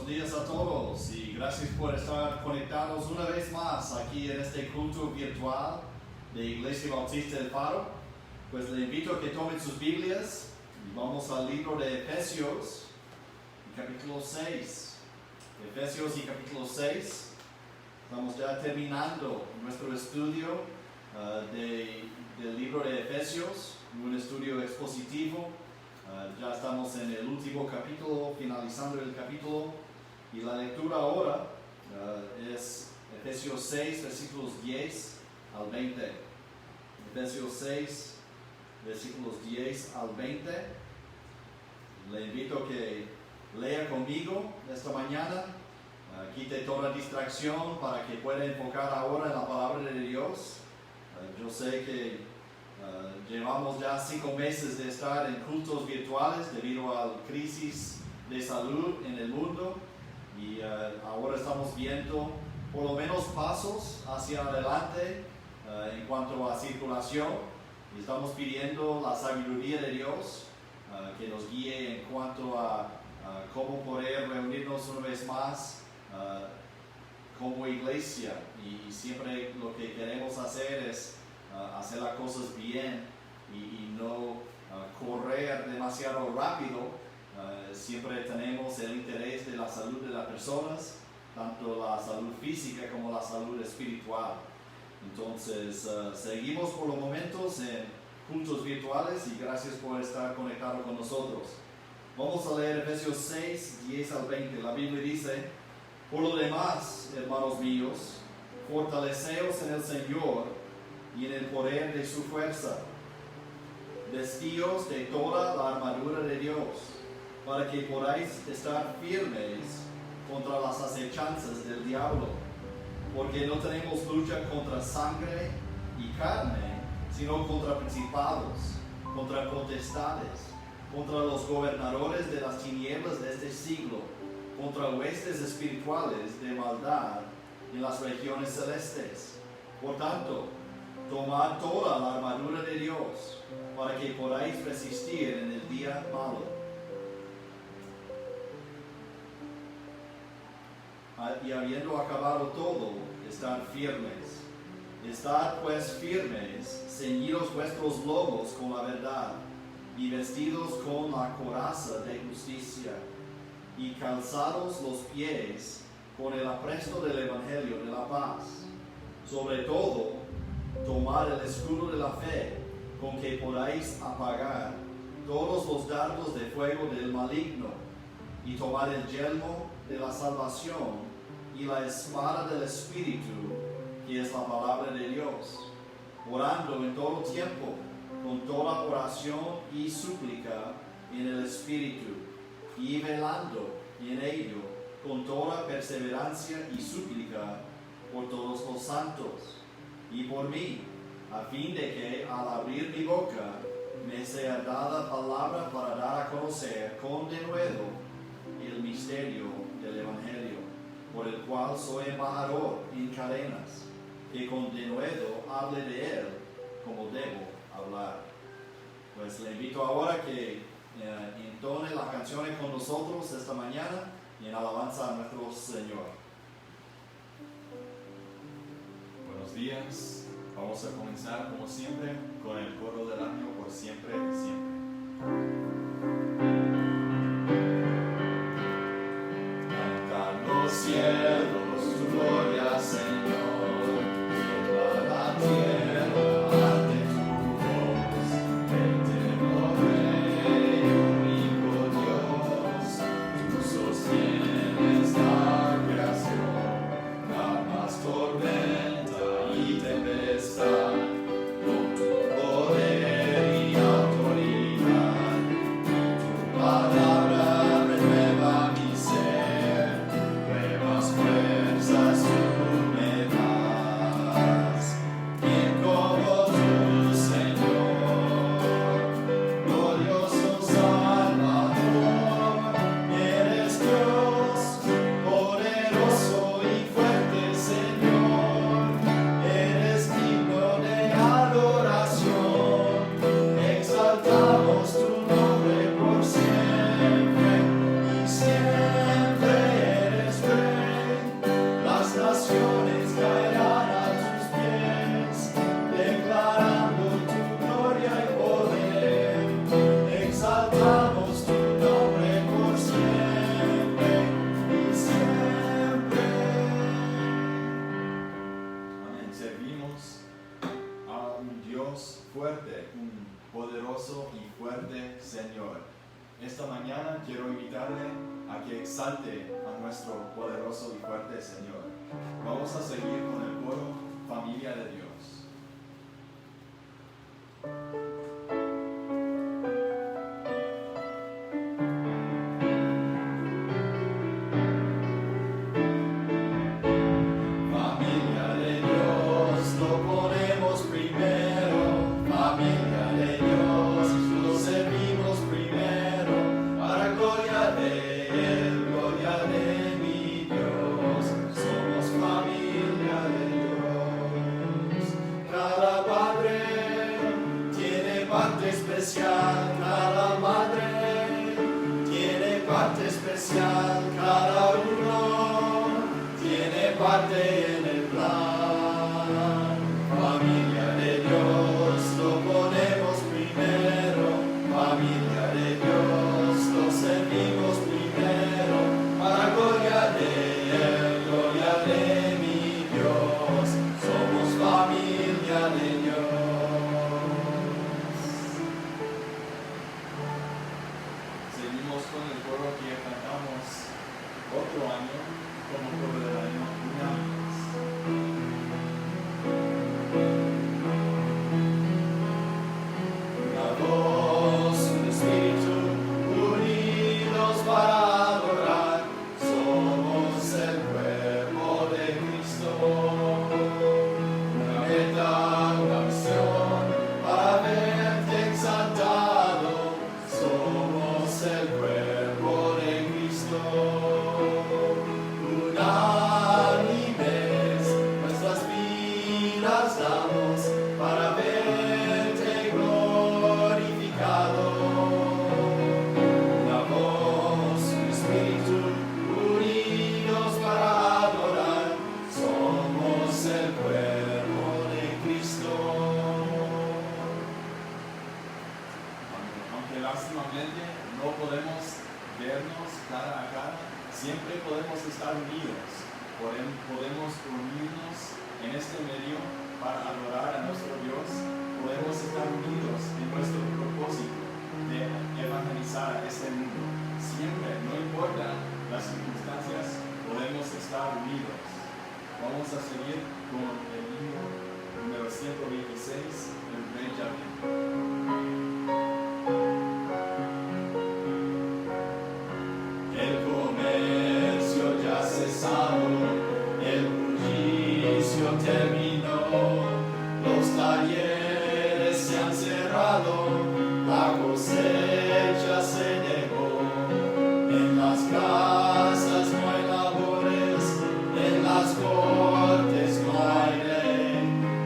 días a todos y gracias por estar conectados una vez más aquí en este culto virtual de Iglesia Bautista del Faro. Pues le invito a que tomen sus Biblias y vamos al libro de Efesios, capítulo 6. Efesios y capítulo 6. Estamos ya terminando nuestro estudio del libro de Efesios, un estudio expositivo. Ya estamos en el último capítulo, finalizando el capítulo, y la lectura ahora es Efesios 6, versículos 10 al 20. Efesios 6, versículos 10 al 20. Le invito a que lea conmigo esta mañana, quite toda distracción para que pueda enfocar ahora en la palabra de Dios. Yo sé que llevamos ya 5 meses de estar en cultos virtuales debido a la crisis de salud en el mundo y ahora estamos viendo por lo menos pasos hacia adelante en cuanto a circulación, y estamos pidiendo la sabiduría de Dios que nos guíe en cuanto a cómo poder reunirnos una vez más como iglesia, y siempre lo que queremos hacer es hacer las cosas bien y no correr demasiado rápido. Siempre tenemos el interés de la salud de las personas, tanto la salud física como la salud espiritual. Entonces seguimos por los momentos en cultos virtuales y gracias por estar conectado con nosotros. Vamos a leer Efesios 6, 10 al 20. La Biblia dice: por lo demás, hermanos míos, fortaleceos en el Señor y en el poder de su fuerza. Vestíos de toda la armadura de Dios, para que podáis estar firmes contra las acechanzas del diablo. Porque no tenemos lucha contra sangre y carne, sino contra principados, contra potestades, contra los gobernadores de las tinieblas de este siglo, contra huestes espirituales de maldad en las regiones celestes. Por tanto, tomad toda la armadura de Dios, para que podáis resistir en el día malo. Y habiendo acabado todo, estar firmes. Estad pues firmes, ceñidos vuestros lomos con la verdad, y vestidos con la coraza de justicia, y calzados los pies con el apresto del Evangelio de la paz. Sobre todo, tomad el escudo de la fe, con que podáis apagar todos los dardos de fuego del maligno, y tomad el yelmo de la salvación y la espada del Espíritu, que es la palabra de Dios, orando en todo tiempo, con toda oración y súplica en el Espíritu, y velando en ello con toda perseverancia y súplica por todos los santos, y por mí, a fin de que al abrir mi boca me sea dada palabra para dar a conocer con denuedo el misterio del Evangelio, por el cual soy embajador en cadenas, que con denuedo hable de él como debo hablar. Pues le invito ahora que entone las canciones con nosotros esta mañana y en alabanza a nuestro Señor. Buenos días. Vamos a comenzar como siempre con el coro del año Por Siempre y Siempre. Cantan los cielos tu gloria, Señor, tiembla la tierra ante tu voz, eterno Rey, único Dios, tú sostienes la creación, calmas tormenta y tempestad, con tu poder y poderoso y fuerte Señor. Esta mañana quiero invitarle a que exalte a nuestro poderoso y fuerte Señor. Vamos a seguir con el coro Familia de Dios. Cada madre tiene parte especial, cada uno tiene parte en el plan. Familia de Dios, lo ponemos primero. Familia de Dios, lo servimos primero. Para gloria de Él, gloria de mi Dios, somos familia de Dios. Con el coro que cantamos otro año como coro del año una voz, un espíritu, unidos para adorar, somos el cuerpo de Cristo. Una meta, una misión, para verte exaltado, somos el cuerpo de Cristo. Unánimes nuestras vidas damos para verte glorificado. Una voz, un espíritu, unidos para adorar, somos el cuerpo de Cristo. Aunque lástimamente no podemos vernos cara a cara, siempre podemos estar unidos. Podemos unirnos en este medio para adorar a nuestro Dios. Podemos estar unidos en nuestro propósito de evangelizar a este mundo. Siempre, no importa las circunstancias, podemos estar unidos. Vamos a seguir con el himno número 126, el Rey ya viene. El bullicio terminó, los talleres se han cerrado, la cosecha se dejó. En las casas no hay labores, en las cortes no hay ley.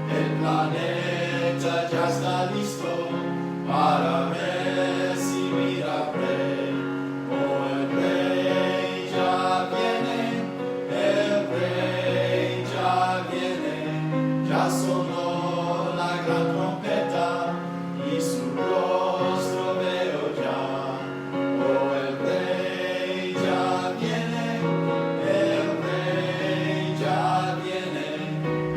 El planeta ya está listo para recibir al Rey. Oh, el Rey ya viene, el Rey ya viene, ya sonó la gran trompeta y su rostro veo ya. Oh, el Rey ya viene, el Rey ya viene,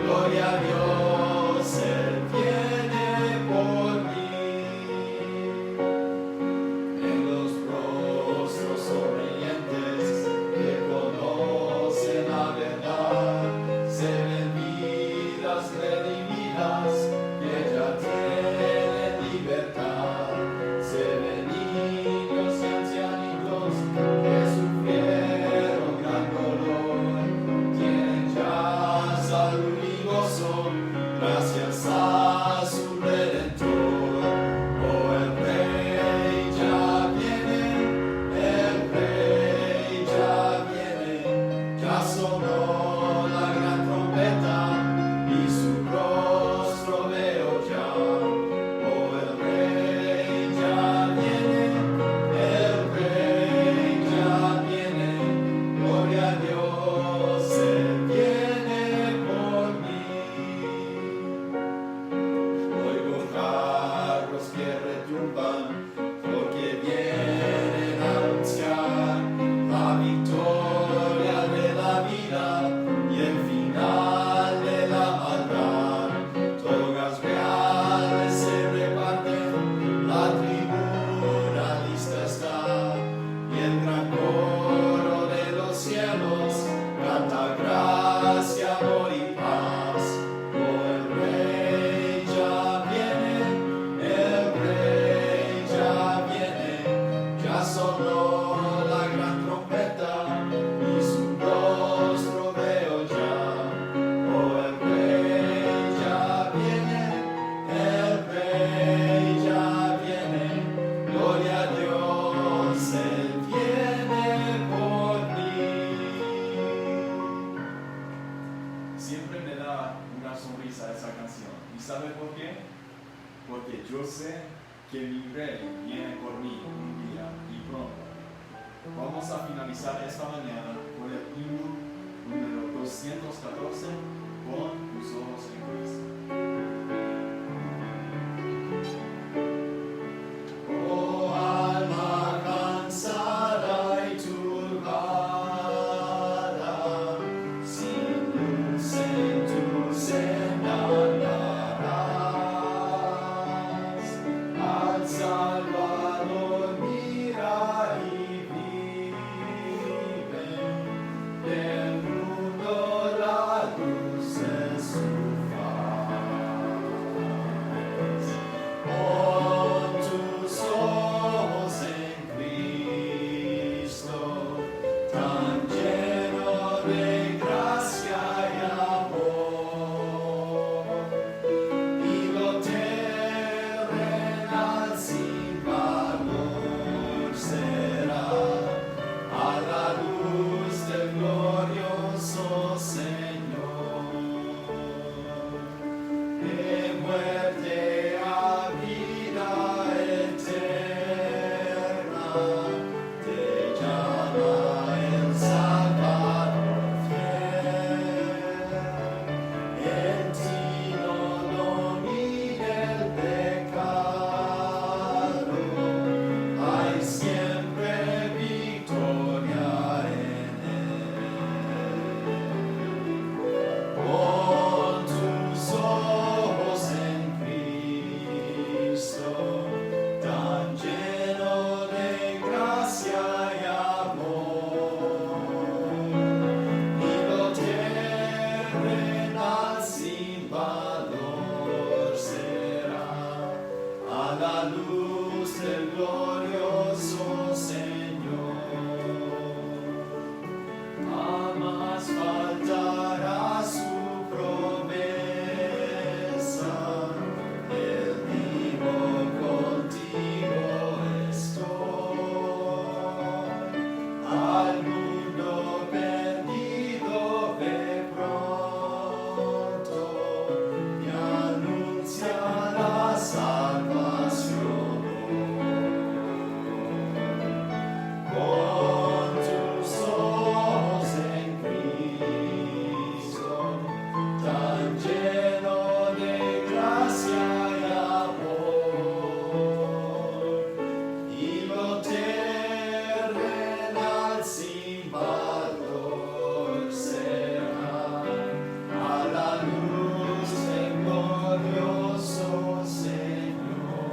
gloria a Dios, Él viene por mí. En los rostros sonrientes que conocen la verdad, se ven vidas redimidas que ya tienen libertad. Se ven niños y ancianitos que sufrieron gran dolor, tienen ya salud y gozo gracias a su Redentor. Oh, el Rey ya viene, el Rey ya viene, ya sonó la gran trompeta y su rostro veo ya. Oh, el Rey ya viene, el Rey ya viene, gloria a Dios, Él viene por mí. Oigo carros que retumban porque vienen a anunciar la victoria de la vida y el final de la maldad. Togas reales se reparten sé que mi rey viene por mí un día y pronto. Vamos a finalizar esta mañana con el himno número 214, con tus ojos en Cristo. Oh alma cansada y turbada, sin luz en tu senda andarás. Al Salvador mira y vive, del mundo la luz es su faz. Pon tus ojos en Cristo, tan lleno de gracia y amor, y lo terrenal sin valor será a la luz del glorioso Señor. De muerte a vida eterna, te llama el Salvador fiel. En ti no domina el pecado, hay siempre victoria en él. Pon tus ojos en Cristo, tan lleno de gracia y amor, y lo terrenal sin valor será a la luz del glorioso Señor. Jamás faltará su promesa, Él vivo contigo estoy. Al mundo perdido ve pronto y anuncia la salvación. Con tus ojos en Cristo, tan lleno de gracia y amor, y lo terrenal sin valor será a la luz del glorioso Señor.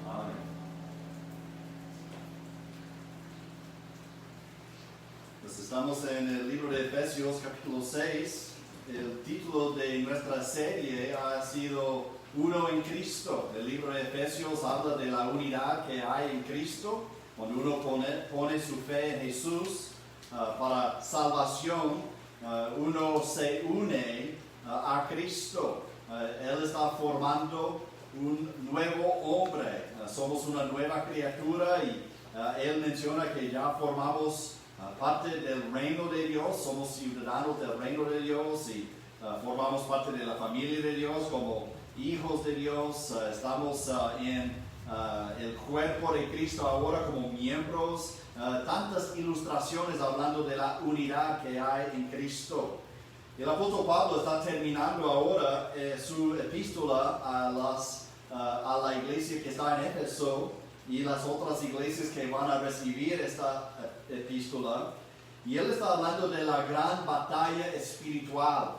Amén. Pues estamos en el libro de Efesios capítulo 6. El título de nuestra serie ha sido Uno en Cristo. El libro de Efesios habla de la unidad que hay en Cristo. Cuando uno pone su fe en Jesús para salvación, uno se une a Cristo. Él está formando un nuevo hombre. Somos una nueva criatura y Él menciona que ya formamos parte del reino de Dios, somos ciudadanos del reino de Dios y formamos parte de la familia de Dios como hijos de Dios. Estamos en el cuerpo de Cristo ahora como miembros. Tantas ilustraciones hablando de la unidad que hay en Cristo. El apóstol Pablo está terminando ahora su epístola a la iglesia que está en Éfeso y las otras iglesias que van a recibir esta epístola. Y él está hablando de la gran batalla espiritual.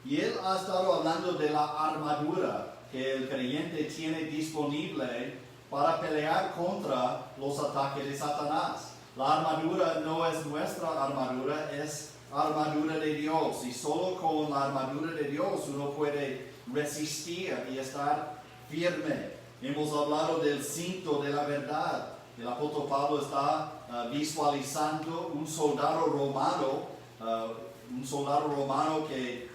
Y él ha estado hablando de la armadura que el creyente tiene disponible para pelear contra los ataques de Satanás. La armadura no es nuestra armadura, es armadura de Dios. Y solo con la armadura de Dios uno puede resistir y estar firme. Hemos hablado del cinto de la verdad. El apóstol Pablo está visualizando un soldado romano que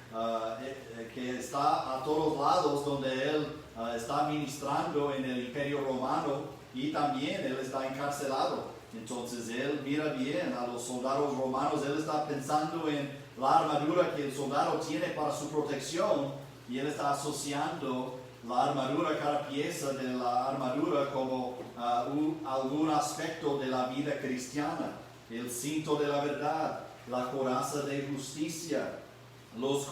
está a todos lados donde él está ministrando en el imperio romano y también él está encarcelado. Entonces él mira bien a los soldados romanos, él está pensando en la armadura que el soldado tiene para su protección y él está asociando la armadura, cada pieza de la armadura como algún aspecto de la vida cristiana. El cinto de la verdad, la coraza de justicia, los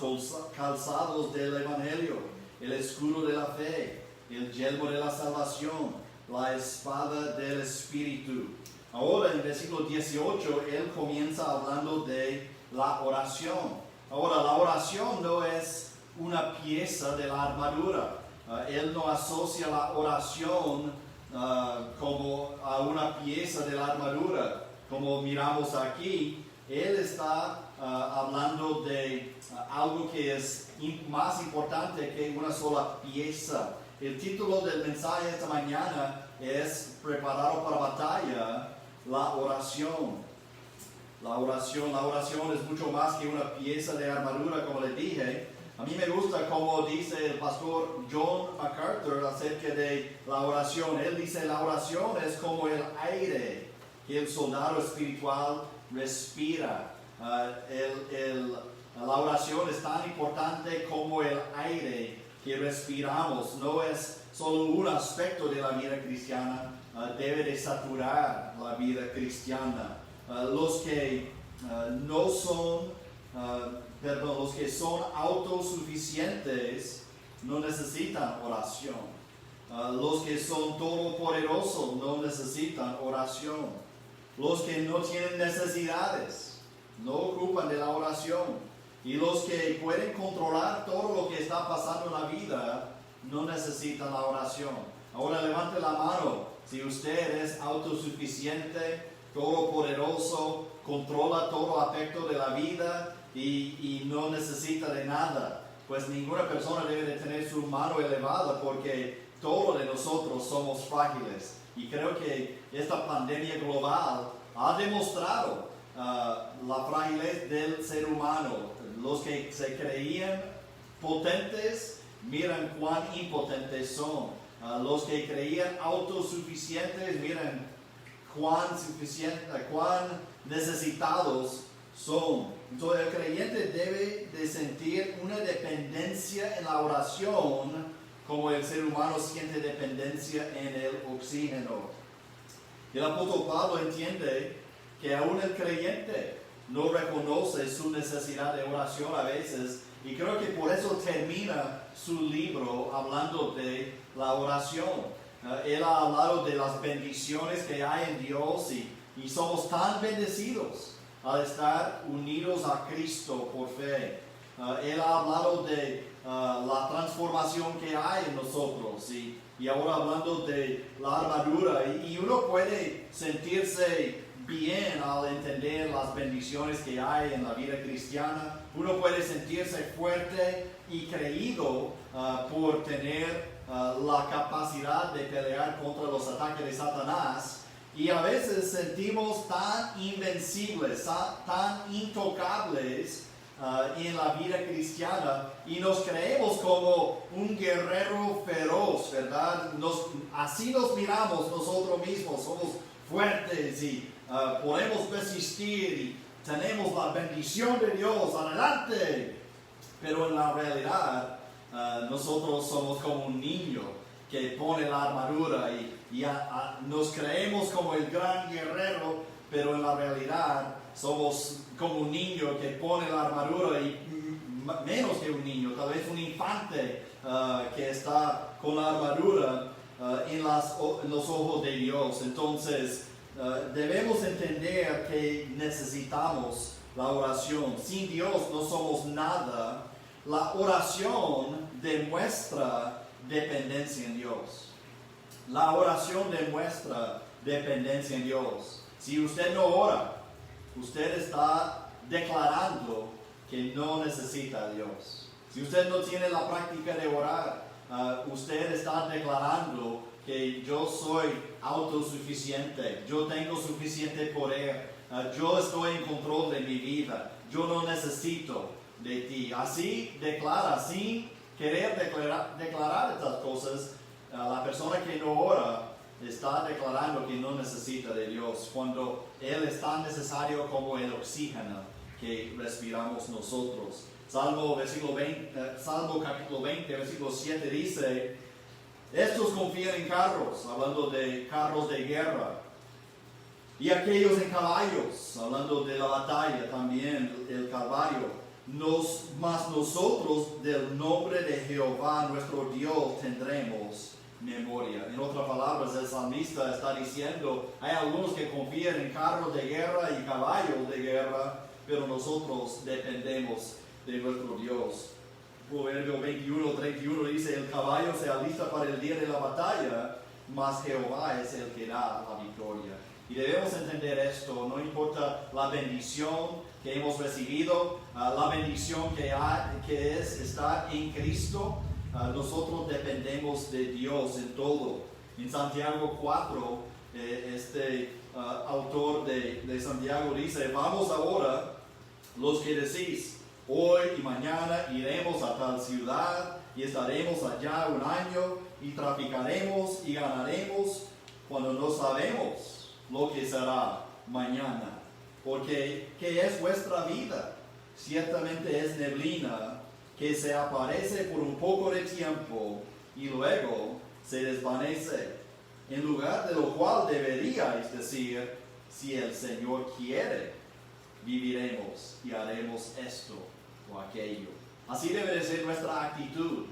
calzados del evangelio, el escudo de la fe, el yelmo de la salvación, la espada del Espíritu. Ahora en versículo 18 él comienza hablando de la oración. Ahora la oración no es una pieza de la armadura. Él no asocia la oración como a una pieza de la armadura, como miramos aquí. Él está hablando de algo que es más importante que una sola pieza. El título del mensaje esta mañana es Preparado para batalla, la oración. La oración es mucho más que una pieza de armadura, como les dije. A mí me gusta como dice el pastor John MacArthur acerca de la oración. Él dice la oración es como el aire que el soldado espiritual respira. La oración es tan importante como el aire que respiramos. No es solo un aspecto de la vida cristiana, debe de saturar la vida cristiana. Los que son autosuficientes no necesitan oración. Los que son todopoderosos no necesitan oración. Los que no tienen necesidades no ocupan de la oración. Y los que pueden controlar todo lo que está pasando en la vida no necesitan la oración. Ahora levante la mano si usted es autosuficiente, todopoderoso, controla todo aspecto de la vida y no necesita de nada. Pues ninguna persona debe de tener su mano elevada porque todos de nosotros somos frágiles. Y creo que esta pandemia global ha demostrado la fragilez del ser humano. Los que se creían potentes, miran cuán impotentes son. Los que creían autosuficientes, miran cuán necesitados son. Entonces el creyente debe de sentir una dependencia en la oración como el ser humano siente dependencia en el oxígeno. El apóstol Pablo entiende que aún el creyente no reconoce su necesidad de oración a veces, y creo que por eso termina su libro hablando de la oración. Él ha hablado de las bendiciones que hay en Dios y somos tan bendecidos al estar unidos a Cristo por fe. Él ha hablado de la transformación que hay en nosotros y ahora hablando de la armadura y uno puede sentirse bien al entender las bendiciones que hay en la vida cristiana. Uno puede sentirse fuerte y creído por tener la capacidad de pelear contra los ataques de Satanás, y a veces sentimos tan invencibles, tan intocables en la vida cristiana y nos creemos como un guerrero feroz, ¿verdad? Así nos miramos nosotros mismos, somos fuertes y podemos persistir y tenemos la bendición de Dios, adelante. Pero en la realidad nosotros somos como un niño que pone la armadura y nos creemos como el gran guerrero, pero en la realidad somos como un niño que pone la armadura y menos que un niño, tal vez un infante que está con la armadura en los ojos de Dios. Entonces debemos entender que necesitamos la oración. Sin Dios no somos nada. La oración demuestra dependencia en Dios. La oración demuestra dependencia en Dios. Si usted no ora, usted está declarando que no necesita a Dios. Si usted no tiene la práctica de orar, usted está declarando que yo soy autosuficiente, yo tengo suficiente poder, yo estoy en control de mi vida, yo no necesito de ti. Así declara, sin querer declarar estas cosas, la persona que no ora está declarando que no necesita de Dios, cuando Él es tan necesario como el oxígeno que respiramos nosotros. Salmo capítulo 20, versículo 7 dice, estos confían en carros, hablando de carros de guerra, y aquellos en caballos, hablando de la batalla también, el Calvario. Mas nosotros del nombre de Jehová nuestro Dios tendremos memoria. En otras palabras, el salmista está diciendo, hay algunos que confían en carros de guerra y caballos de guerra, pero nosotros dependemos de nuestro Dios. Proverbio 21:31 dice, el caballo se alista para el día de la batalla, mas Jehová es el que da la victoria. Y debemos entender esto, no importa la bendición que hemos recibido, la bendición que es estar en Cristo, nosotros dependemos de Dios en todo. En Santiago 4, autor de Santiago dice, vamos ahora, los que decís, hoy y mañana iremos a tal ciudad y estaremos allá un año y traficaremos y ganaremos, cuando no sabemos lo que será mañana. Porque, ¿qué es vuestra vida? Ciertamente es neblina que se aparece por un poco de tiempo y luego se desvanece. En lugar de lo cual deberíais decir, si el Señor quiere, viviremos y haremos esto o aquello. Así debe de ser nuestra actitud.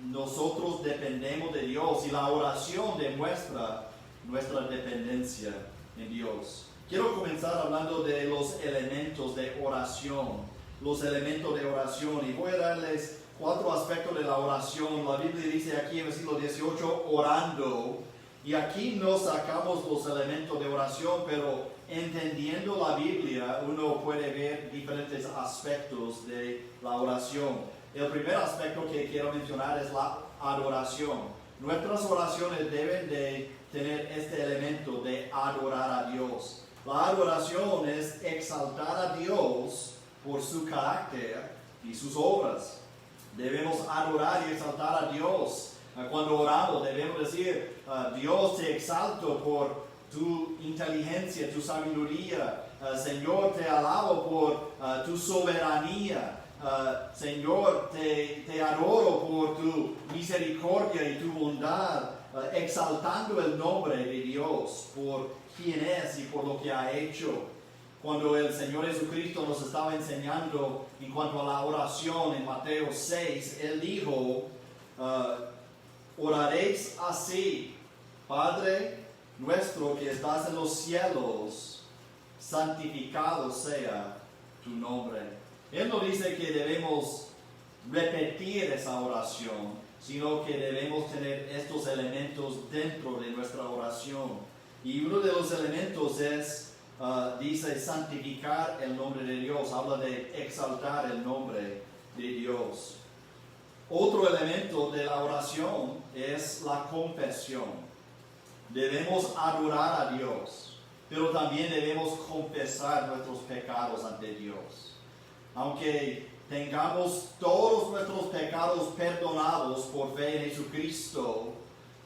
Nosotros dependemos de Dios y la oración demuestra nuestra dependencia en Dios. Quiero comenzar hablando de los elementos de oración. Los elementos de oración. Y voy a darles 4 aspectos de la oración. La Biblia dice aquí en versículo 18, orando. Y aquí no sacamos los elementos de oración, pero entendiendo la Biblia, uno puede ver diferentes aspectos de la oración. El primer aspecto que quiero mencionar es la adoración. Nuestras oraciones deben de tener este elemento de adorar a Dios. La adoración es exaltar a Dios por su carácter y sus obras. Debemos adorar y exaltar a Dios. Cuando oramos debemos decir, Dios te exalto por tu inteligencia, tu sabiduría. Señor, te alabo por tu soberanía. Señor, te adoro por tu misericordia y tu bondad, exaltando el nombre de Dios por quién es y por lo que ha hecho. Cuando el Señor Jesucristo nos estaba enseñando en cuanto a la oración en Mateo 6, Él dijo, oraréis así, Padre nuestro que estás en los cielos, santificado sea tu nombre. Él no dice que debemos repetir esa oración, sino que debemos tener estos elementos dentro de nuestra oración. Y uno de los elementos es, dice, santificar el nombre de Dios. Habla de exaltar el nombre de Dios. Otro elemento de la oración es la confesión. Debemos adorar a Dios, pero también debemos confesar nuestros pecados ante Dios. Aunque tengamos todos nuestros pecados perdonados por fe en Jesucristo,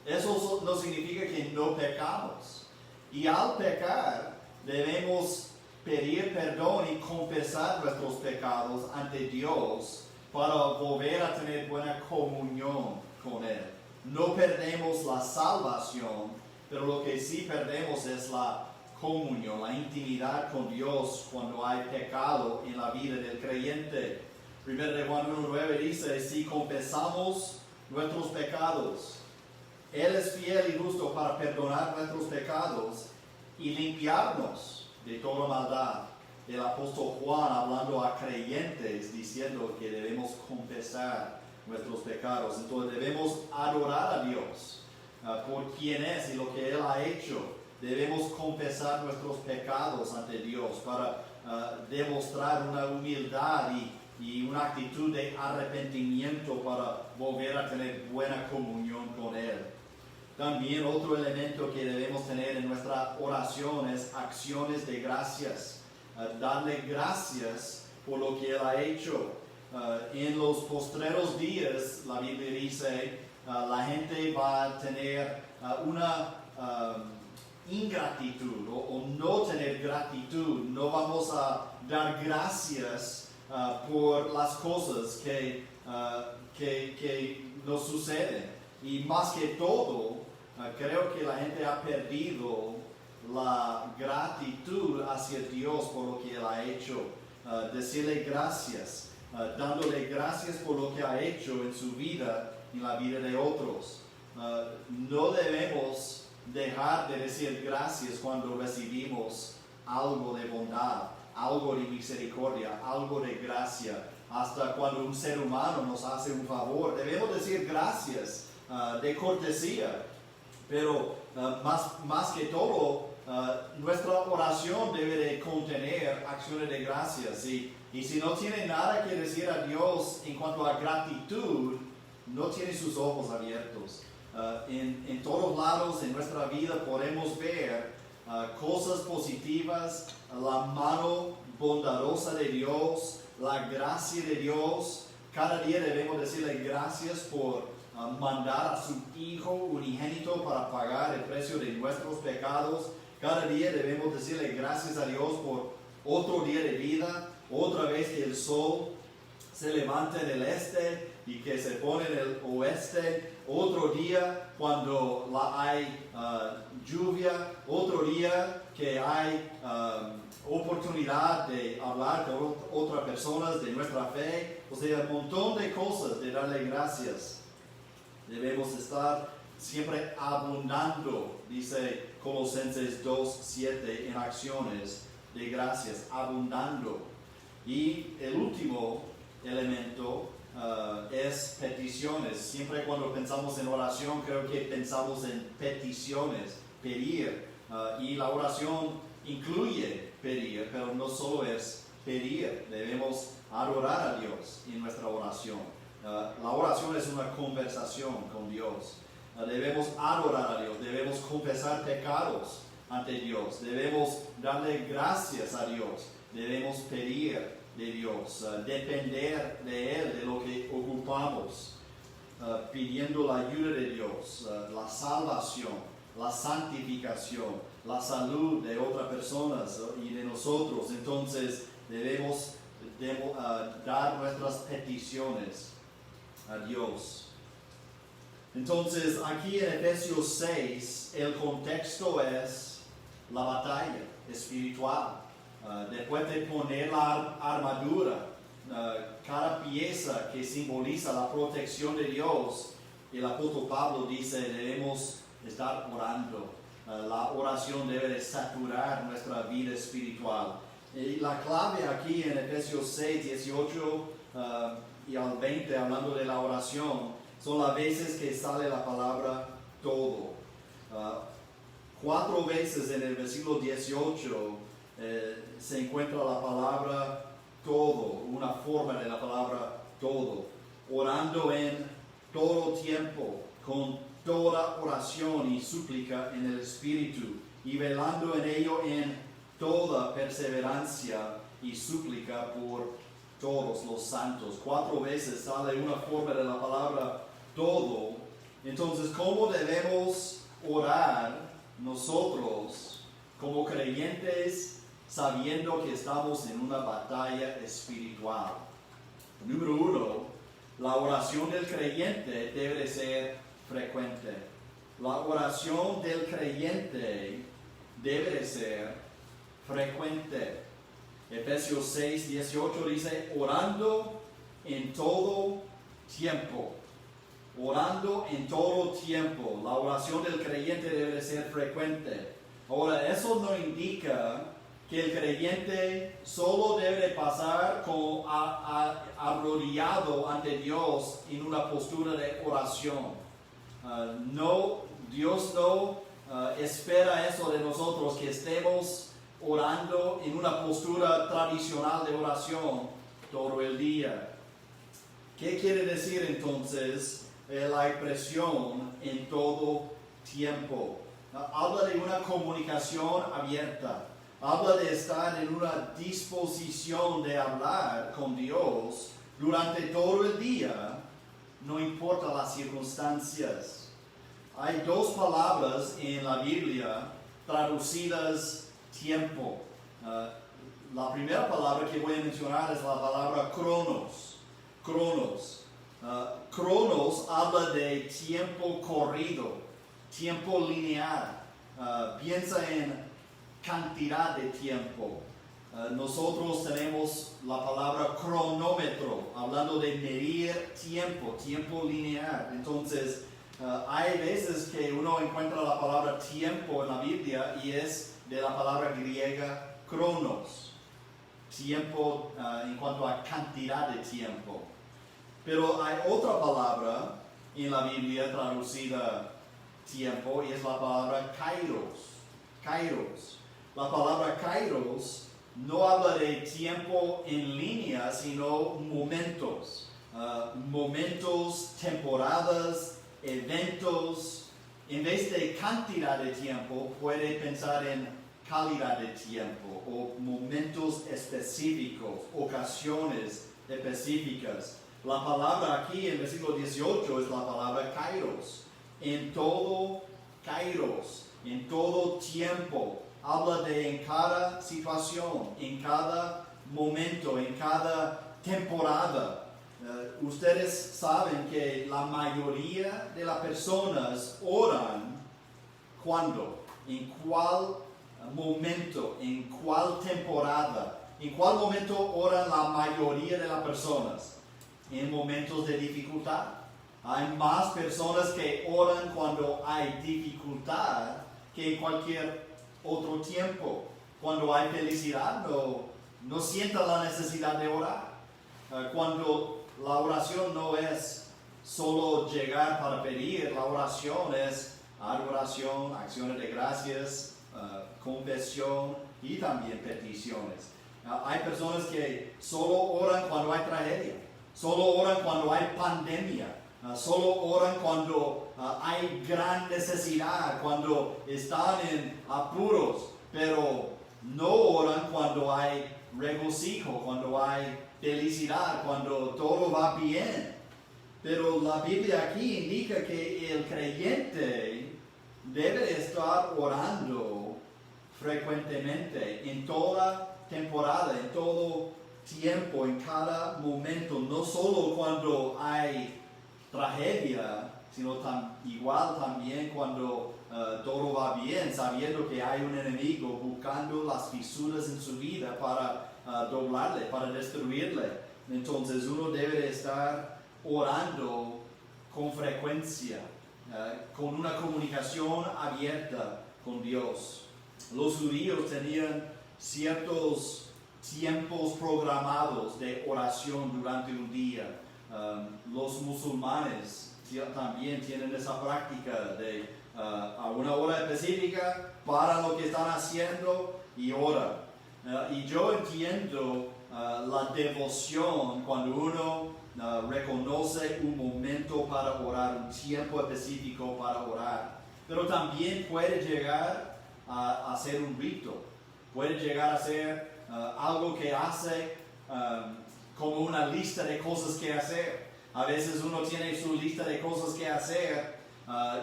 eso no significa que no pecamos. Y al pecar, debemos pedir perdón y confesar nuestros pecados ante Dios para volver a tener buena comunión con Él. No perdemos la salvación, pero lo que sí perdemos es la comunión, la intimidad con Dios cuando hay pecado en la vida del creyente. 1 Juan 1:9 dice, si confesamos nuestros pecados, Él es fiel y justo para perdonar nuestros pecados y limpiarnos de toda maldad. El apóstol Juan hablando a creyentes diciendo que debemos confesar nuestros pecados. Entonces debemos adorar a Dios por quien es y lo que Él ha hecho. Debemos confesar nuestros pecados ante Dios para demostrar una humildad y una actitud de arrepentimiento para volver a tener buena comunión con Él. También otro elemento que debemos tener en nuestra oración es acciones de gracias. Darle gracias por lo que Él ha hecho. En los postreros días, la Biblia dice, la gente va a tener una ingratitud o no tener gratitud. No vamos a dar gracias por las cosas que nos suceden. Y más que todo, creo que la gente ha perdido la gratitud hacia Dios por lo que Él ha hecho. Decirle gracias, dándole gracias por lo que ha hecho en su vida y en la vida de otros. No debemos dejar de decir gracias cuando recibimos algo de bondad, algo de misericordia, algo de gracia. Hasta cuando un ser humano nos hace un favor, debemos decir gracias de cortesía. Pero más que todo, nuestra oración debe de contener acciones de gracias. Y si no tiene nada que decir a Dios en cuanto a gratitud, no tiene sus ojos abiertos. En todos lados en nuestra vida podemos ver cosas positivas, la mano bondadosa de Dios, la gracia de Dios. Cada día debemos decirle gracias por mandar a su Hijo unigénito para pagar el precio de nuestros pecados. Cada día debemos decirle gracias a Dios por otro día de vida, otra vez que el sol se levanta en el este y que se pone en el oeste, otro día cuando hay lluvia, otro día que hay oportunidad de hablar con otras personas de nuestra fe. O sea, un montón de cosas de darle gracias. Debemos estar siempre abundando, dice Colosenses 2:7, en acciones de gracias, abundando. Y el último elemento es peticiones. Siempre cuando pensamos en oración, creo que pensamos en peticiones, pedir. Y la oración incluye pedir, pero no solo es pedir. Debemos adorar a Dios en nuestra oración. La oración es una conversación con Dios. Debemos adorar a Dios, debemos confesar pecados ante Dios, debemos darle gracias a Dios, debemos pedir de Dios, depender de Él, de lo que ocupamos, pidiendo la ayuda de Dios, la salvación, la santificación, la salud de otras personas y de nosotros. Entonces debemos dar nuestras peticiones a Dios. Entonces aquí en Efesios 6 el contexto es la batalla espiritual. Después de poner la armadura, cada pieza que simboliza la protección de Dios, el apóstol Pablo dice debemos estar orando. La oración debe de saturar nuestra vida espiritual. Y la clave aquí en Efesios 6, 18 y al 20, hablando de la oración, son las veces que sale la palabra todo. 4 veces en el versículo 18 se encuentra la palabra todo, una forma de la palabra todo. Orando en todo tiempo, con toda oración y súplica en el Espíritu, y velando en ello en toda perseverancia y súplica por todos los santos. 4 veces sale una forma de la palabra todo. Entonces, ¿cómo debemos orar nosotros como creyentes sabiendo que estamos en una batalla espiritual? Número 1, la oración del creyente debe de ser frecuente. La oración del creyente debe de ser frecuente. Efesios 6, 18 dice, orando en todo tiempo. Orando en todo tiempo. La oración del creyente debe de ser frecuente. Ahora, eso no indica que el creyente solo debe pasar arrodillado ante Dios en una postura de oración. Dios no espera eso de nosotros, que estemos orando en una postura tradicional de oración todo el día. ¿Qué quiere decir entonces la expresión en todo tiempo? Habla de una comunicación abierta. Habla de estar en una disposición de hablar con Dios durante todo el día, no importa las circunstancias. Hay 2 palabras en la Biblia traducidas tiempo. La primera palabra que voy a mencionar es la palabra cronos. Cronos. Cronos habla de tiempo corrido, tiempo lineal. Piensa en cantidad de tiempo. Nosotros tenemos la palabra cronómetro, hablando de medir tiempo, tiempo lineal. Entonces, hay veces que uno encuentra la palabra tiempo en la Biblia y es de la palabra griega cronos. Tiempo en cuanto a cantidad de tiempo. Pero hay otra palabra en la Biblia traducida tiempo y es la palabra kairos. Kairos. La palabra kairos no habla de tiempo en línea, sino momentos. Momentos, temporadas, eventos. En vez de cantidad de tiempo, puede pensar en calidad de tiempo o momentos específicos, ocasiones específicas. La palabra aquí en el versículo 18 es la palabra kairos. En todo kairos, en todo tiempo. Habla de en cada situación, en cada momento, en cada temporada. Ustedes saben que la mayoría de las personas oran ¿cuándo? ¿En cuál momento? ¿En cuál temporada? ¿En cuál momento oran la mayoría de las personas? En momentos de dificultad. Hay más personas que oran cuando hay dificultad que en cualquier otro tiempo. Cuando hay felicidad no sienta la necesidad de orar. Cuando la oración no es solo llegar para pedir, la oración es adoración, acciones de gracias, confesión y también peticiones. Hay personas que solo oran cuando hay tragedia, solo oran cuando hay pandemia, solo oran cuando hay gran necesidad, cuando están en apuros, pero no oran cuando hay regocijo, cuando hay felicidad, cuando todo va bien. Pero la Biblia aquí indica que el creyente debe estar orando frecuentemente, en toda temporada, en todo tiempo, en cada momento, no solo cuando hay tragedia, sino igual también cuando todo va bien, sabiendo que hay un enemigo buscando las fisuras en su vida para doblarle, para destruirle. Entonces uno debe estar orando con frecuencia, con una comunicación abierta con Dios. Los judíos tenían ciertos tiempos programados de oración durante un día. Los musulmanes también tienen esa práctica de a una hora específica para lo que están haciendo y oran. Y yo entiendo la devoción cuando uno reconoce un momento para orar, un tiempo específico para orar. Pero también puede llegar a ser un rito, puede llegar a ser algo que hace como una lista de cosas que hacer. A veces uno tiene su lista de cosas que hacer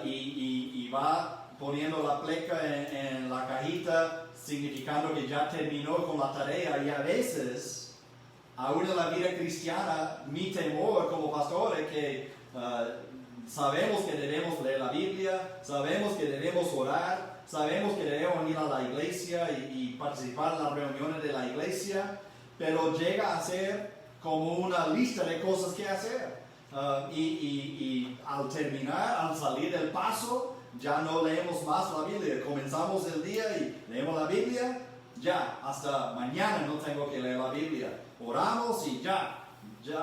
y va poniendo la pleca en la cajita, significando que ya terminó con la tarea. Y a veces, aún en la vida cristiana, mi temor como pastor es que sabemos que debemos leer la Biblia, sabemos que debemos orar, sabemos que debemos ir a la iglesia y participar en las reuniones de la iglesia, pero llega a ser como una lista de cosas que hacer. Y al terminar, al salir del paso, ya no leemos más la Biblia. Comenzamos el día y leemos la Biblia, ya, hasta mañana no tengo que leer la Biblia. Oramos y ya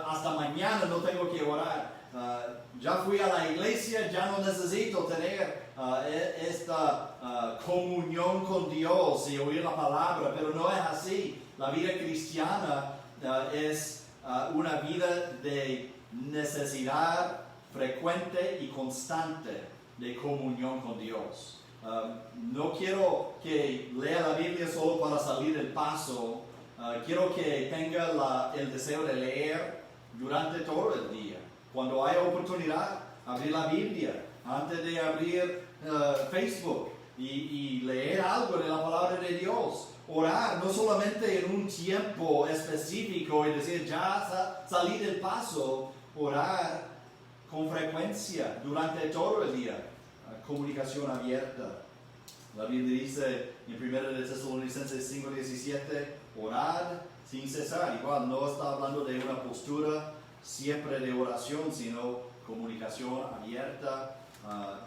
hasta mañana no tengo que orar. Ya fui a la iglesia, ya no necesito tener esta comunión con Dios y oír la palabra, pero no es así. La vida cristiana es una vida de necesidad frecuente y constante de comunión con Dios. No quiero que lea la Biblia solo para salir del paso. Quiero que tenga el deseo de leer durante todo el día. Cuando haya oportunidad, abrir la Biblia antes de abrir Facebook y leer algo de la palabra de Dios. orar no solamente en un tiempo específico y decir ya salí del paso, orar con frecuencia durante todo el día, comunicación abierta. La Biblia dice en 1 Tesalonicenses 5:17, orar sin cesar. Igual no está hablando de una postura siempre de oración, sino comunicación abierta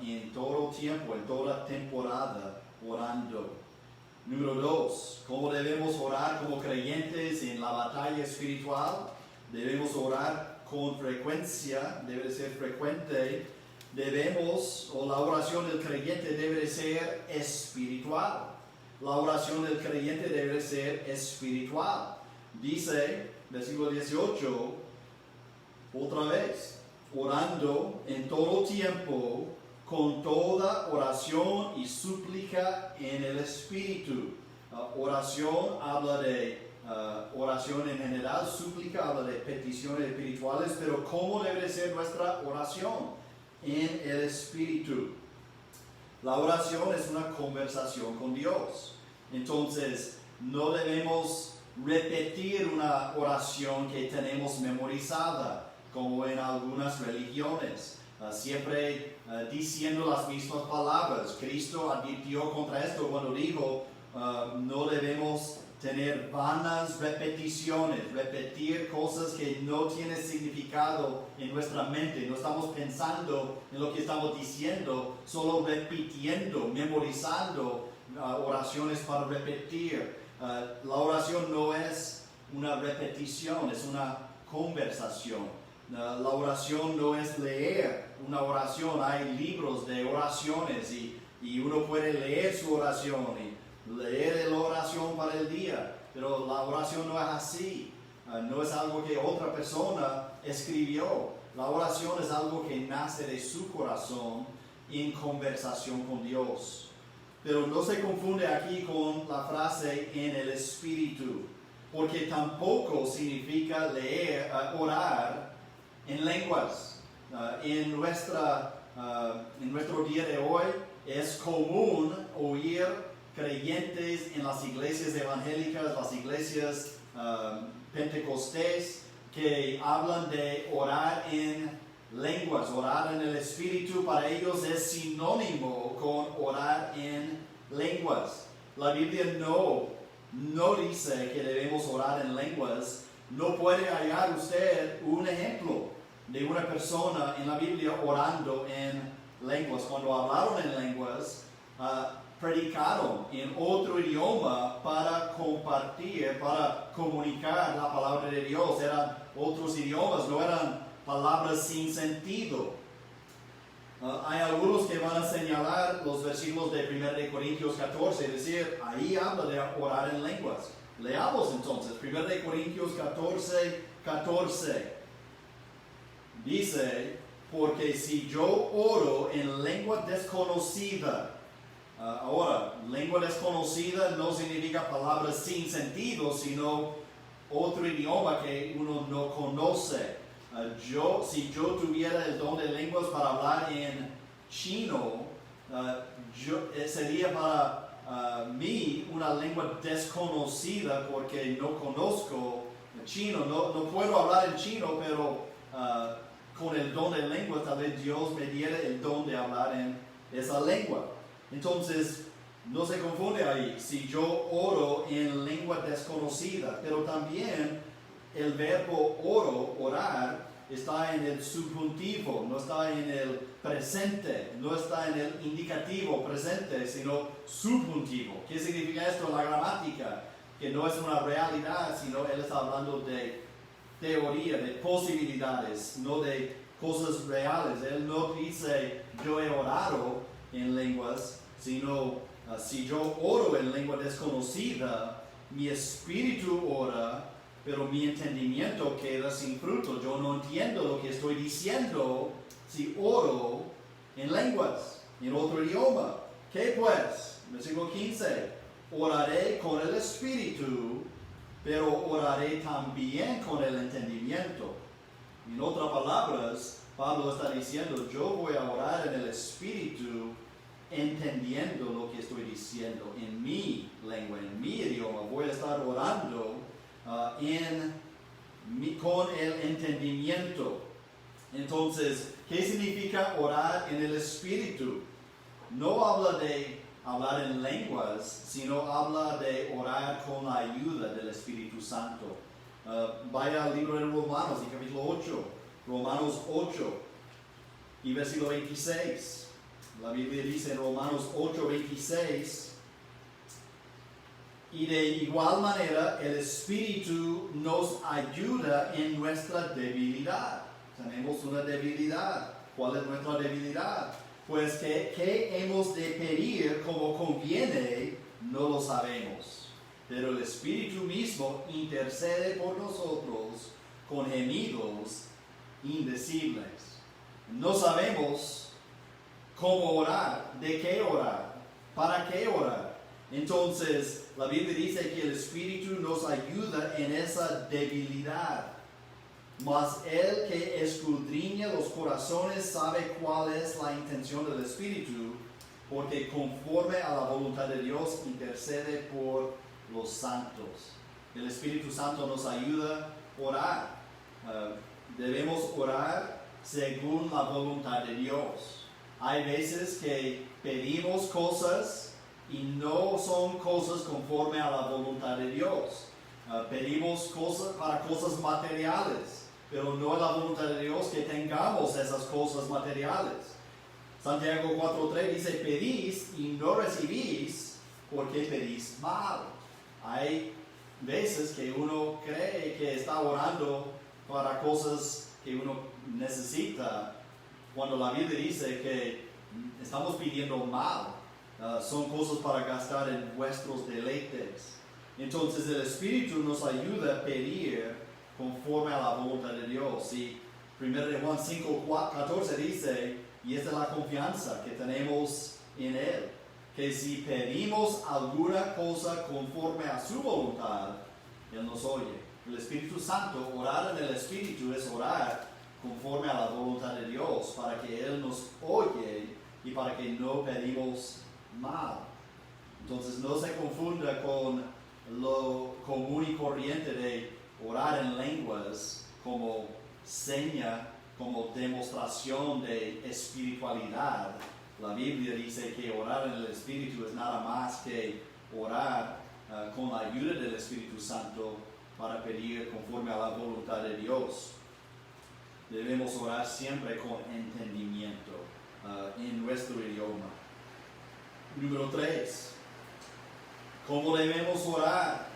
y en todo tiempo, en toda temporada, orando. Número 2, ¿cómo debemos orar como creyentes en la batalla espiritual? Debemos orar con frecuencia, debe de ser frecuente. La oración del creyente debe de ser espiritual. La oración del creyente debe de ser espiritual. Dice, versículo 18, otra vez, orando en todo tiempo, con toda oración y súplica en el Espíritu. Oración habla de oración en general, súplica habla de peticiones espirituales, pero ¿cómo debe de ser nuestra oración? En el Espíritu. La oración es una conversación con Dios. Entonces, no debemos repetir una oración que tenemos memorizada, como en algunas religiones. Siempre diciendo las mismas palabras. Cristo advirtió contra esto cuando dijo, no debemos tener vanas repeticiones, repetir cosas que no tienen significado en nuestra mente. No estamos pensando en lo que estamos diciendo, solo repitiendo, memorizando oraciones para repetir. La oración no es una repetición, es una conversación. La oración no es leer una oración. Hay libros de oraciones y uno puede leer su oración y leer la oración para el día, pero la oración no es así. No es algo que otra persona escribió. La oración es algo que nace de su corazón en conversación con Dios. Pero no se confunde aquí con la frase en el Espíritu, porque tampoco significa leer, orar en lenguas. En nuestro día de hoy es común oír creyentes en las iglesias evangélicas, las iglesias pentecostés, que hablan de orar en lenguas. Orar en el Espíritu para ellos es sinónimo con orar en lenguas. La Biblia no dice que debemos orar en lenguas. No puede hallar usted un ejemplo de una persona en la Biblia orando en lenguas. Cuando hablaron en lenguas, predicaron en otro idioma para compartir, para comunicar la palabra de Dios. Eran otros idiomas, no eran palabras sin sentido. Hay algunos que van a señalar los versículos de 1 Corintios 14, es decir, ahí habla de orar en lenguas. Leamos entonces, 1 Corintios 14. Dice, porque si yo oro en lengua desconocida, ahora, lengua desconocida no significa palabras sin sentido, sino otro idioma que uno no conoce. Si yo tuviera el don de lenguas para hablar en chino, sería para mí una lengua desconocida porque no conozco chino. No puedo hablar en chino, pero con el don de lengua tal vez Dios me diera el don de hablar en esa lengua. Entonces, no se confunde ahí. Si yo oro en lengua desconocida, pero también el verbo orar, está en el subjuntivo, no está en el presente, no está en el indicativo presente, sino subjuntivo. ¿Qué significa esto en la gramática? Que no es una realidad, sino él está hablando de teoría, de posibilidades, no de cosas reales. Él no dice yo he orado en lenguas, sino si yo oro en lengua desconocida, mi espíritu ora, pero mi entendimiento queda sin fruto. Yo no entiendo lo que estoy diciendo si oro en lenguas, en otro idioma. ¿Qué pues? Versículo 15. Oraré con el espíritu, pero oraré también con el entendimiento. En otras palabras, Pablo está diciendo, yo voy a orar en el espíritu, entendiendo lo que estoy diciendo en mi lengua, en mi idioma. Voy a estar orando con el entendimiento. Entonces, ¿qué significa orar en el Espíritu? No habla de hablar en lenguas, sino habla de orar con la ayuda del Espíritu Santo. Vaya al libro de Romanos, en capítulo 8, Romanos 8 y versículo 26. La Biblia dice en Romanos 8, 26, y de igual manera el Espíritu nos ayuda en nuestra debilidad. Tenemos una debilidad. ¿Cuál es nuestra debilidad? Pues que hemos de pedir como conviene, no lo sabemos. Pero el Espíritu mismo intercede por nosotros con gemidos indecibles. No sabemos cómo orar, de qué orar, para qué orar. Entonces, la Biblia dice que el Espíritu nos ayuda en esa debilidad. Mas el que escudriña los corazones sabe cuál es la intención del Espíritu, porque conforme a la voluntad de Dios intercede por los santos. El Espíritu Santo nos ayuda a orar. Debemos orar según la voluntad de Dios. Hay veces que pedimos cosas y no son cosas conforme a la voluntad de Dios. Pedimos cosas para cosas materiales, pero no es la voluntad de Dios que tengamos esas cosas materiales. Santiago 4:3 dice, pedís y no recibís porque pedís mal. Hay veces que uno cree que está orando para cosas que uno necesita, cuando la Biblia dice que estamos pidiendo mal. Son cosas para gastar en vuestros deleites. Entonces el Espíritu nos ayuda a pedir conforme a la voluntad de Dios. Y 1 Juan 5:14 dice, y esta es la confianza que tenemos en Él, que si pedimos alguna cosa conforme a su voluntad, Él nos oye. El Espíritu Santo, orar en el Espíritu es orar conforme a la voluntad de Dios, para que Él nos oye y para que no pedimos mal. Entonces no se confunda con lo común y corriente de orar en lenguas como seña, como demostración de espiritualidad. La Biblia dice que orar en el Espíritu es nada más que orar con la ayuda del Espíritu Santo para pedir conforme a la voluntad de Dios. Debemos orar siempre con entendimiento en nuestro idioma. Número 3. ¿Cómo debemos orar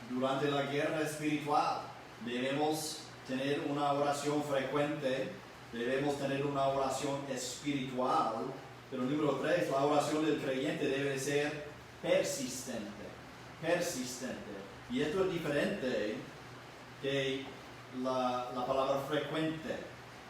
durante la guerra espiritual? Debemos tener una oración frecuente, debemos tener una oración espiritual, pero número 3, la oración del creyente debe ser persistente. Y esto es diferente que la palabra frecuente.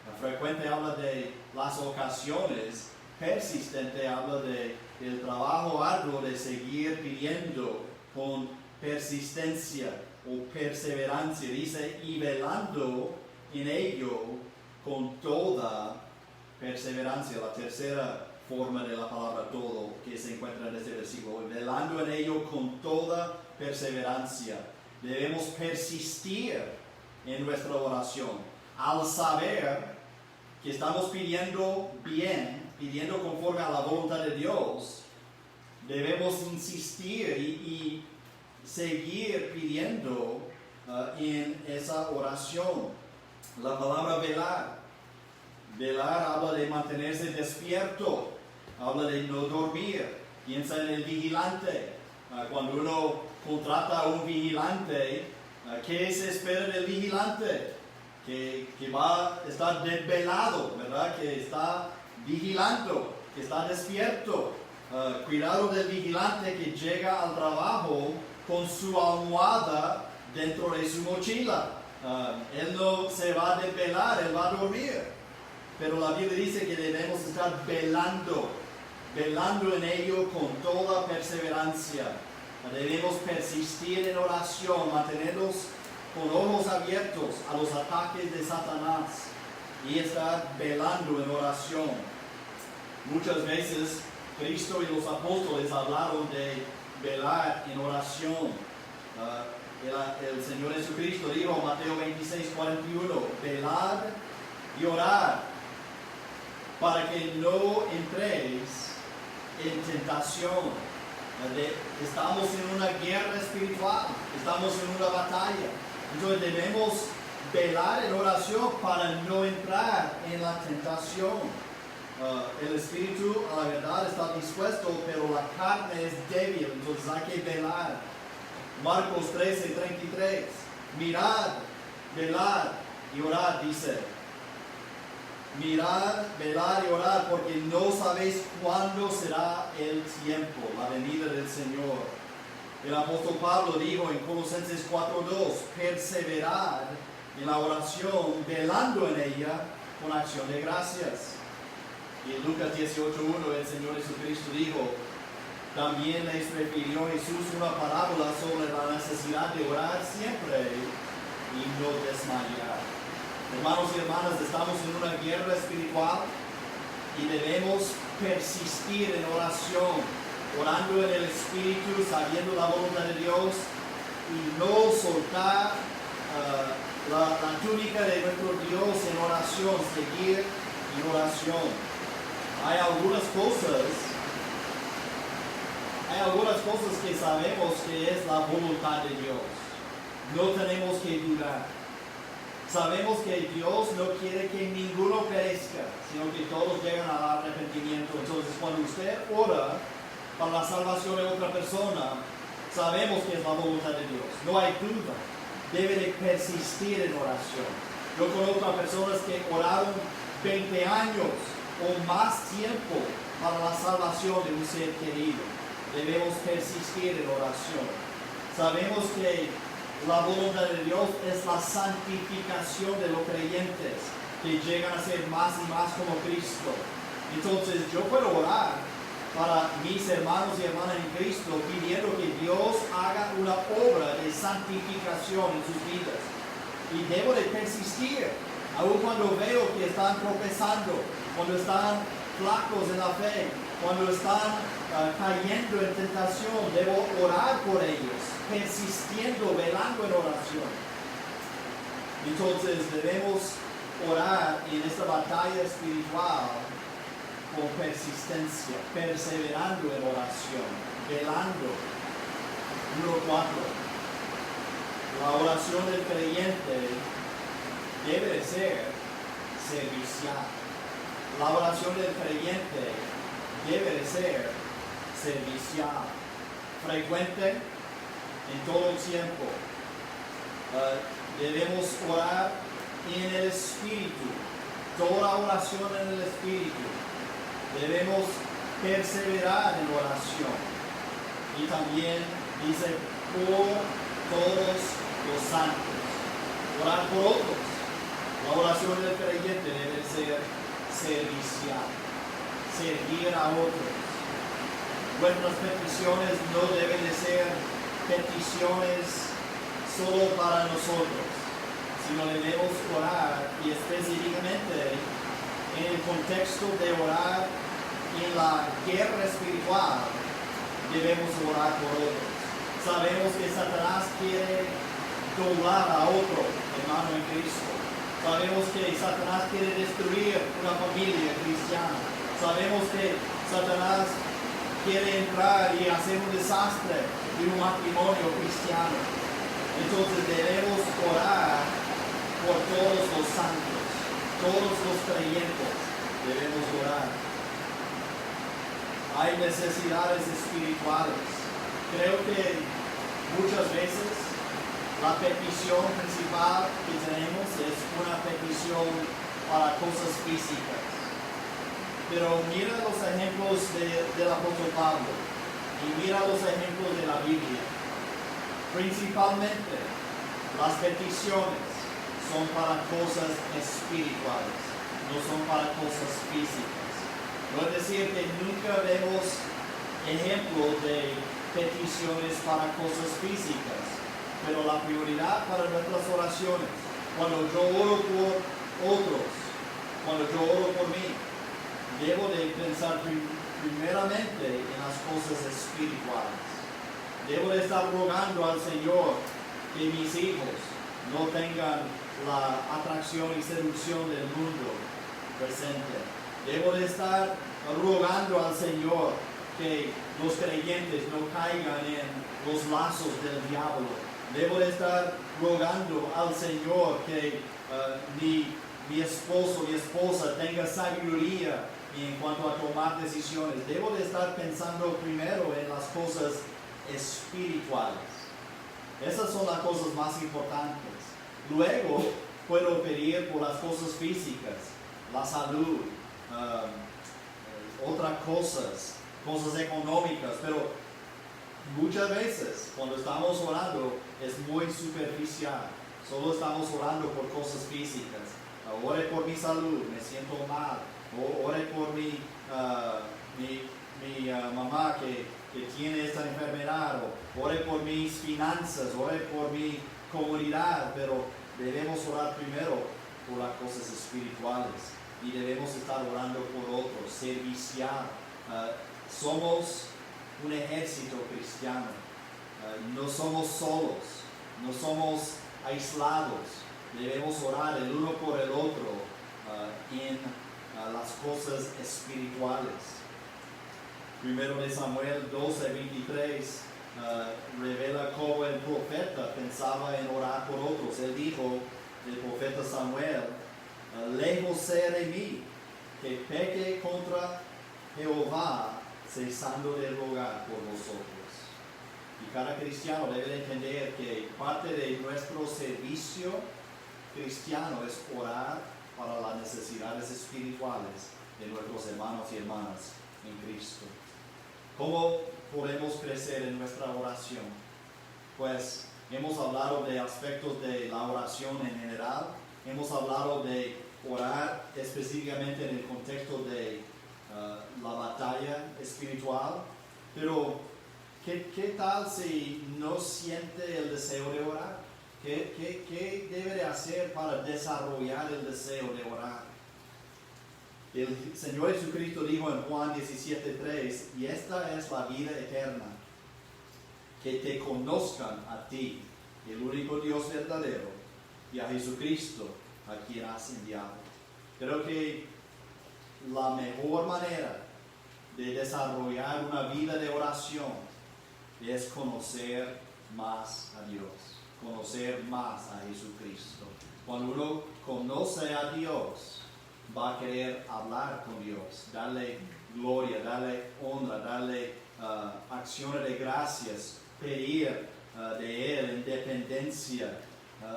La frecuente habla de las ocasiones, persistente habla del trabajo arduo de seguir pidiendo con persistencia o perseverancia. Dice, y velando en ello con toda perseverancia. La tercera forma de la palabra todo que se encuentra en este versículo. Velando en ello con toda perseverancia. Debemos persistir en nuestra oración. Al saber que estamos pidiendo bien, pidiendo conforme a la voluntad de Dios, debemos insistir y seguir pidiendo en esa oración. La palabra velar habla de mantenerse despierto, habla de no dormir. Piensa en el vigilante. Cuando uno contrata a un vigilante, ¿qué se espera del vigilante? Que va a estar desvelado, ¿verdad? Que está vigilando, que está despierto. Cuidado del vigilante que llega al trabajo con su almohada dentro de su mochila. Él no se va a desvelar, él va a dormir. Pero la Biblia dice que debemos estar velando en ello con toda perseverancia. Debemos persistir en oración, mantenernos con ojos abiertos a los ataques de Satanás y estar velando en oración. Muchas veces Cristo y los apóstoles hablaron de velar en oración. El Señor Jesucristo dijo en Mateo 26:41, velad y orad para que no entréis en tentación. Estamos en una guerra espiritual, estamos en una batalla. Entonces debemos velar en oración para no entrar en la tentación. El espíritu a la verdad está dispuesto, pero la carne es débil, entonces hay que velar. Marcos 13:33, mirad, velad y orad, dice. Mirad, velad y orad, porque no sabéis cuándo será el tiempo, la venida del Señor. El apóstol Pablo dijo en Colosenses 4:2, perseverad en la oración, velando en ella con acción de gracias. Y en Lucas 18:1 el Señor Jesucristo dijo, también les refirió Jesús una parábola sobre la necesidad de orar siempre y no desmayar. Hermanos y hermanas, estamos en una guerra espiritual y debemos persistir en oración, orando en el Espíritu, sabiendo la voluntad de Dios y no soltar la túnica de nuestro Dios en oración, seguir en oración. Hay algunas cosas que sabemos que es la voluntad de Dios. No tenemos que dudar. Sabemos que Dios no quiere que ninguno perezca, sino que todos lleguen al arrepentimiento. Entonces, cuando usted ora para la salvación de otra persona, sabemos que es la voluntad de Dios. No hay duda. Debe de persistir en oración. Yo conozco a personas que oraron 20 años o más tiempo para la salvación de un ser querido. Debemos persistir en oración. Sabemos que la voluntad de Dios es la santificación de los creyentes, que llegan a ser más y más como Cristo. Entonces yo puedo orar para mis hermanos y hermanas en Cristo, pidiendo que Dios haga una obra de santificación en sus vidas. Y debo de persistir, aun cuando veo que están tropezando, cuando están flacos en la fe, cuando están cayendo en tentación, debo orar por ellos, persistiendo, velando en oración. Entonces debemos orar en esta batalla espiritual con persistencia, perseverando en oración, velando. Número 4. La oración del creyente debe de ser servicial. La oración del creyente debe de ser servicial, frecuente en todo el tiempo. Debemos orar en el Espíritu, toda oración en el Espíritu. Debemos perseverar en oración. Y también dice, por todos los santos. Orar por otros. La oración del creyente debe ser servicial, servir a otros. Nuestras peticiones no deben de ser peticiones solo para nosotros, sino debemos orar, y específicamente en el contexto de orar en la guerra espiritual, debemos orar por otros. Sabemos que Satanás quiere doblar a otro hermano en Cristo. Sabemos que Satanás quiere destruir una familia cristiana. Sabemos que Satanás quiere entrar y hacer un desastre de un matrimonio cristiano. Entonces debemos orar por todos los santos, todos los creyentes. Debemos orar. Hay necesidades espirituales. Creo que muchas veces la petición principal que tenemos es una petición para cosas físicas. Pero mira los ejemplos del apóstol Pablo y mira los ejemplos de la Biblia. Principalmente, las peticiones son para cosas espirituales, no son para cosas físicas. No es decir que nunca vemos ejemplos de peticiones para cosas físicas, pero la prioridad para nuestras oraciones, cuando yo oro por otros, cuando yo oro por mí, debo de pensar primeramente en las cosas espirituales. Debo de estar rogando al Señor que mis hijos no tengan la atracción y seducción del mundo presente. Debo de estar rogando al Señor que los creyentes no caigan en los lazos del diablo. Debo de estar rogando al Señor que mi esposo, mi esposa tenga sabiduría en cuanto a tomar decisiones. Debo de estar pensando primero en las cosas espirituales. Esas son las cosas más importantes. Luego puedo pedir por las cosas físicas, la salud, otras cosas económicas, pero muchas veces cuando estamos orando es muy superficial. Solo estamos orando por cosas físicas. Ore por mi salud, me siento mal. Ore por mi mamá que tiene esta enfermedad. Ore por mis finanzas, ore por mi comunidad. Pero debemos orar primero por las cosas espirituales. Y debemos estar orando por otros, servicial. Somos un ejército cristiano. No somos solos, no somos aislados. Debemos orar el uno por el otro en las cosas espirituales. Primero de Samuel 12:23 revela cómo el profeta pensaba en orar por otros. Él dijo, el profeta Samuel, lejos sea de mí que peque contra Jehová, cesando de rogar por vosotros. Y cada cristiano debe entender que parte de nuestro servicio cristiano es orar para las necesidades espirituales de nuestros hermanos y hermanas en Cristo. ¿Cómo podemos crecer en nuestra oración? Pues hemos hablado de aspectos de la oración en general. Hemos hablado de orar específicamente en el contexto de la batalla espiritual. Pero, ¿qué tal si no siente el deseo de orar? ¿Qué debe de hacer para desarrollar el deseo de orar? El Señor Jesucristo dijo en Juan 17:3, y esta es la vida eterna, que te conozcan a ti, el único Dios verdadero, y a Jesucristo, a quien has enviado. Creo que la mejor manera de desarrollar una vida de oración es conocer más a Dios, conocer más a Jesucristo. Cuando uno conoce a Dios, va a querer hablar con Dios, darle gloria, darle honra, darle acciones de gracias, pedir de Él en dependencia.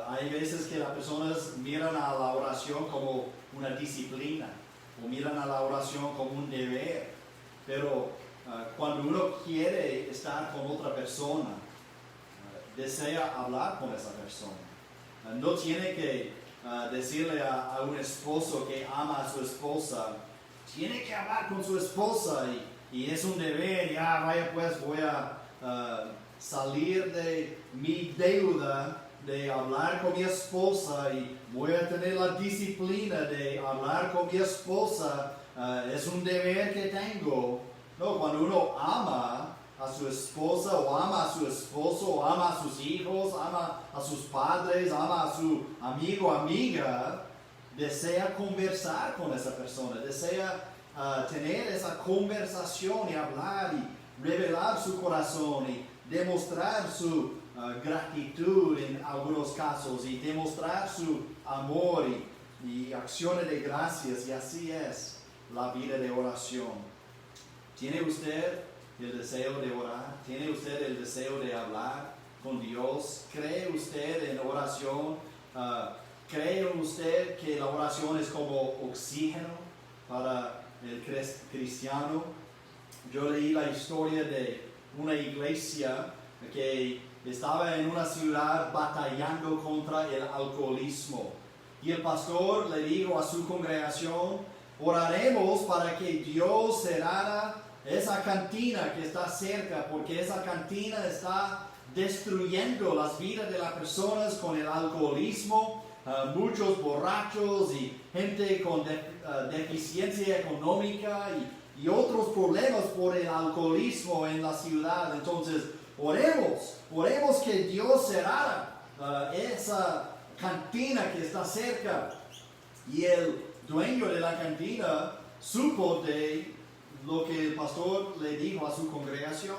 Hay veces que las personas miran a la oración como una disciplina o miran a la oración como un deber, pero cuando uno quiere estar con otra persona, desea hablar con esa persona. No tiene que decirle a un esposo que ama a su esposa, tiene que hablar con su esposa y es un deber, ya vaya pues voy a salir de mi deuda de hablar con mi esposa y voy a tener la disciplina de hablar con mi esposa, es un deber que tengo. No, cuando uno ama a su esposa o ama a su esposo o ama a sus hijos, ama a sus padres, ama a su amigo o amiga, desea conversar con esa persona, desea tener esa conversación y hablar y revelar su corazón y demostrar su gratitud en algunos casos y demostrar su amor y acciones de gracias, y así es la vida de oración. ¿Tiene usted el deseo de orar? ¿Tiene usted el deseo de hablar con Dios? ¿Cree usted en oración? ¿Cree usted que la oración es como oxígeno para el cristiano? Yo leí la historia de una iglesia que estaba en una ciudad batallando contra el alcoholismo. Y el pastor le dijo a su congregación, oraremos para que Dios cerrara esa cantina que está cerca, porque esa cantina está destruyendo las vidas de las personas con el alcoholismo, muchos borrachos y gente con deficiencia económica, y y otros problemas por el alcoholismo en la ciudad. Entonces, oremos que Dios cerrara esa cantina que está cerca. Y el dueño de la cantina supo de lo que el pastor le dijo a su congregación.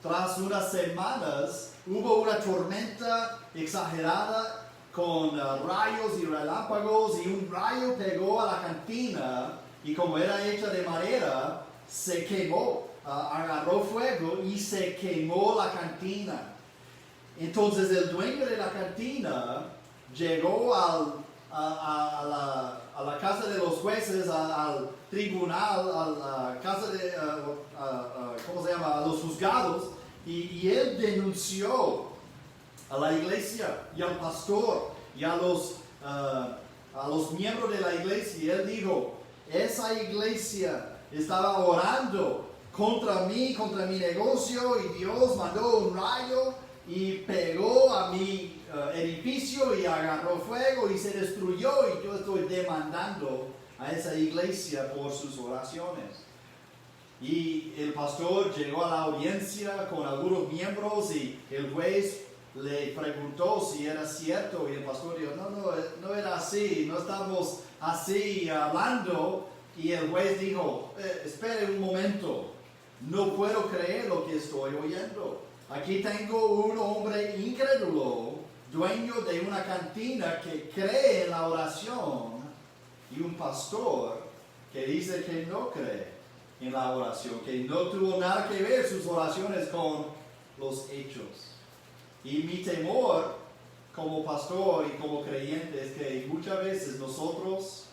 Tras unas semanas hubo una tormenta exagerada con rayos y relámpagos, y un rayo pegó a la cantina, y como era hecha de madera, se quemó, agarró fuego y se quemó la cantina. Entonces el dueño de la cantina llegó a la casa de los jueces, al tribunal, a la casa de, ¿cómo se llama?, a los juzgados, y él denunció a la iglesia y al pastor y a los miembros de la iglesia. Y él dijo: esa iglesia estaba orando contra mí, contra mi negocio, y Dios mandó un rayo y pegó a mi edificio y agarró fuego y se destruyó, y yo estoy demandando a esa iglesia por sus oraciones. Y el pastor llegó a la audiencia con algunos miembros, y el juez le preguntó si era cierto, y el pastor dijo: no era así, no estamos así hablando. Y el juez dijo: espere un momento, no puedo creer lo que estoy oyendo. Aquí tengo un hombre incrédulo, dueño de una cantina, que cree en la oración, y un pastor que dice que no cree en la oración, que no tuvo nada que ver sus oraciones con los hechos. Y mi temor como pastor y como creyente es que muchas veces nosotros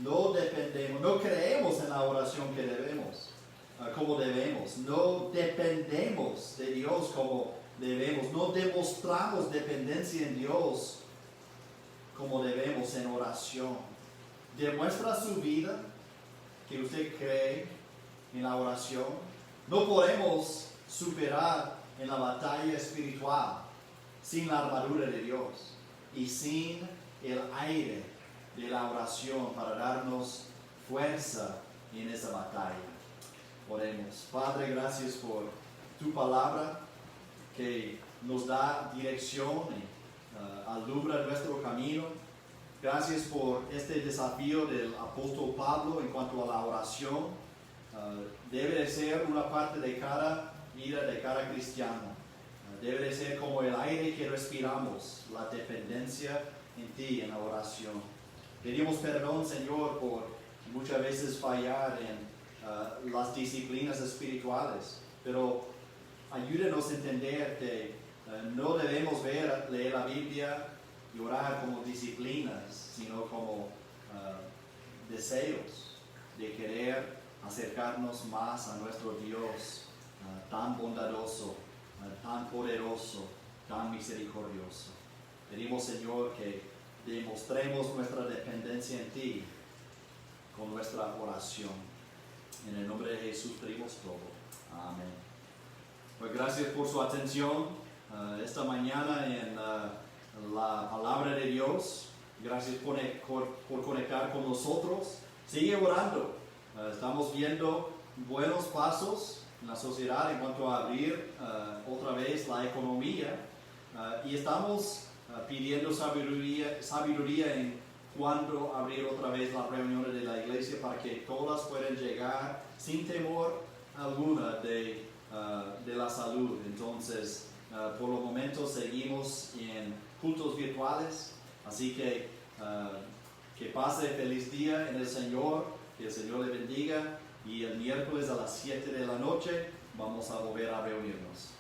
no dependemos, no creemos en la oración que debemos, como debemos, no dependemos de Dios como debemos, no demostramos dependencia en Dios como debemos en oración. Demuestra su vida que usted cree en la oración. No podemos superar en la batalla espiritual sin la armadura de Dios y sin el aire de la oración para darnos fuerza en esa batalla. Oremos. Padre, gracias por tu palabra que nos da dirección y alumbra nuestro camino. Gracias por este desafío del apóstol Pablo en cuanto a la oración. Debe de ser una parte de cada vida de cada cristiano. Debe de ser como el aire que respiramos, la dependencia en ti, en la oración. Pedimos perdón, Señor, por muchas veces fallar en las disciplinas espirituales, pero ayúdenos a entender que no debemos leer la Biblia y orar como disciplinas, sino como deseos de querer acercarnos más a nuestro Dios tan bondadoso, tan poderoso, tan misericordioso. Pedimos, Señor, que demostremos nuestra dependencia en ti con nuestra oración. En el nombre de Jesús pedimos todo. Amén. Pues gracias por su atención esta mañana en la palabra de Dios. Gracias por conectar con nosotros. Sigue orando. Estamos viendo buenos pasos en la sociedad en cuanto a abrir otra vez la economía, y estamos pidiendo sabiduría en cuándo abrir otra vez las reuniones de la iglesia para que todas puedan llegar sin temor alguna de la salud. Entonces, por los momentos seguimos en cultos virtuales, así que pase feliz día en el Señor, que el Señor le bendiga, y el miércoles a las 7 de la noche vamos a volver a reunirnos.